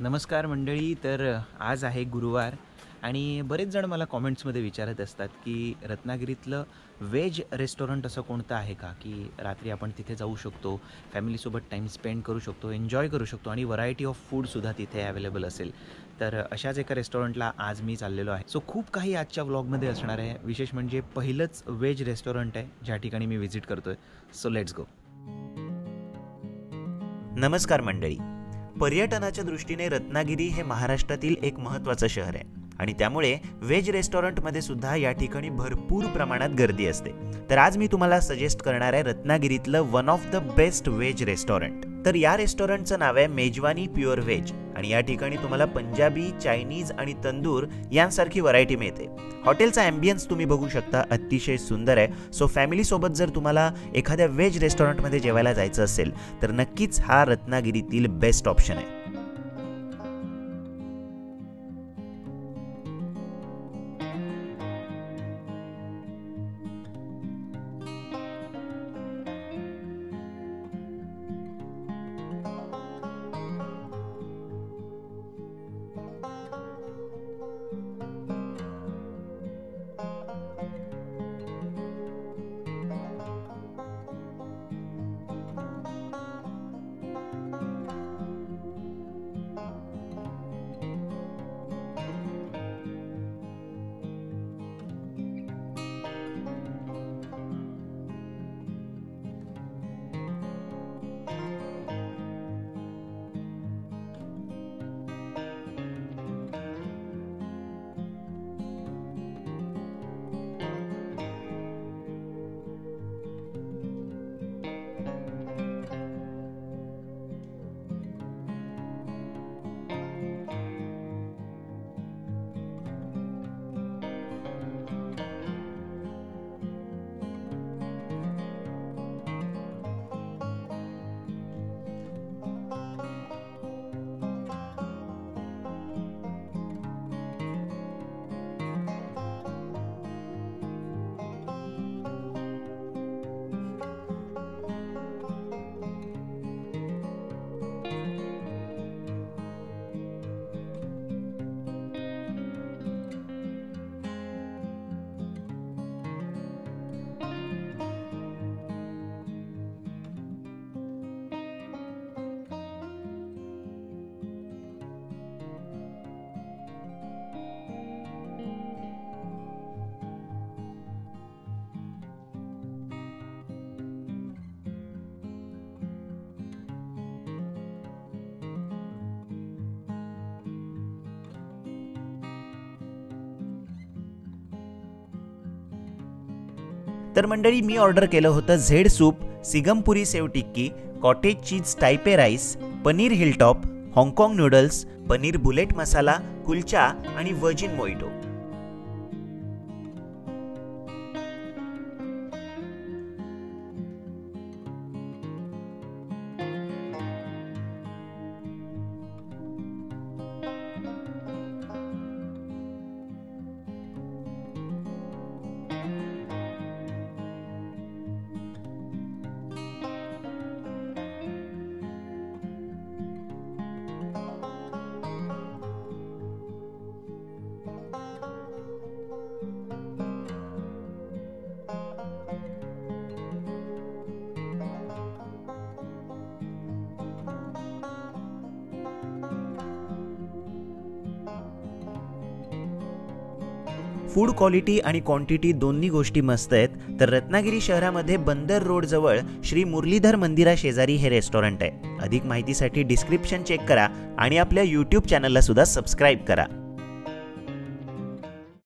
नमस्कार मंडळी. तर आज आहे गुरुवार आणि बरेच जण मला कॉमेंट्समध्ये विचारत असतात की रत्नागिरीतलं व्हेज रेस्टॉरंट असं कोणतं आहे का, की रात्री आपण तिथे जाऊ शकतो, फॅमिलीसोबत टाईम स्पेंड करू शकतो, एन्जॉय करू शकतो आणि व्हरायटी ऑफ फूडसुद्धा तिथे अवेलेबल असेल. तर अशाच एका रेस्टॉरंटला आज मी चाललेलो आहे. सो खूप काही आजच्या व्लॉगमध्ये असणार आहे. विशेष म्हणजे पहिलंच व्हेज रेस्टॉरंट आहे ज्या ठिकाणी मी व्हिजिट करतोय. So let's go. नमस्कार मंडळी. पर्यटनाच्या दृष्टीने रत्नागिरी हे महाराष्ट्रातील एक महत्त्वाचं शहर आहे आणि त्यामुळे व्हेज रेस्टॉरंटमध्ये सुद्धा या ठिकाणी भरपूर प्रमाणात गर्दी असते. तर आज मी तुम्हाला सजेस्ट करणार आहे रत्नागिरीतलं one of the best veg restaurant. तर या रेस्टॉरंटचं नाव आहे मेजवानी प्युअर व्हेज आणि या ठिकाणी तुम्हाला पंजाबी, चायनीज आणि तंदूर यांसारखी व्हरायटी मिळते. हॉटेलचा ॲम्बियन्स तुम्ही बघू शकता, अतिशय सुंदर आहे. सो फॅमिलीसोबत जर तुम्हाला एखाद्या व्हेज रेस्टॉरंटमध्ये जेवायला जायचं असेल तर नक्कीच हा रत्नागिरीतील बेस्ट ऑप्शन आहे. तर मंडळी, मी ऑर्डर केलं होतं झेड सूप, सिगमपुरी sev tikki, cottage cheese Taipei rice, paneer hilltop, हाँगकाँग नूडल्स, पनीर बुलेट मसाला, कुलचा आणि व्हर्जिन मोइटो. फूड क्वालिटी आणि क्वांटिटी दोन्ही गोष्टी मस्त आहेत. तर रत्नागिरी शहरामध्ये बंदर रोड जवळ श्री मुरलीधर मंदिरा शेजारी हे रेस्टॉरंट आहे. अधिक माहितीसाठी डिस्क्रिप्शन चेक करा आणि आपल्या YouTube चॅनलला सुद्धा सबस्क्राईब करा.